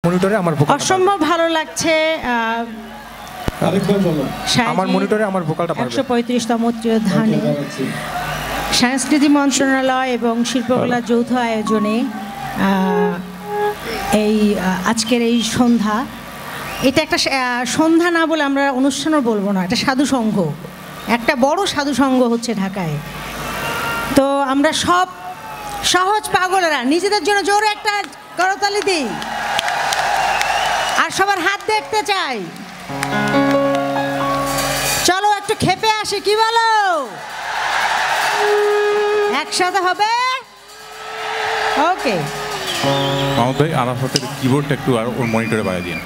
মনিটরে আমার ভোকালটা অসম্ভব ভালো লাগছে। আমার মনিটরে আমার ভোকালটা পারবে। 135তম ত্রয়োধানে সংস্কৃতি মন্ত্রণালয় এবং শিল্পকলার যৌথ আয়োজনে এই আজকের এই সন্ধ্যা, এটা একটা সন্ধ্যা না বলে আমরা অনুষ্ঠানও বলবো না, এটা সাধু সংঘ, একটা বড় সাধু সংঘ হচ্ছে ঢাকায়। তো আমরা সব সহজ পাগলেরা নিজেদের জন্য জোরে একটা করতালি দিই আর সবার হাত দেখতে চাই। চলো একটু খেপে আসি, কি বলো? একসাথে হবে। ওকে মাহমুদ ভাই, আরাফাতের কিবোর্ডটা একটু আর ওর মনিটরে বাড়িয়ে দিন।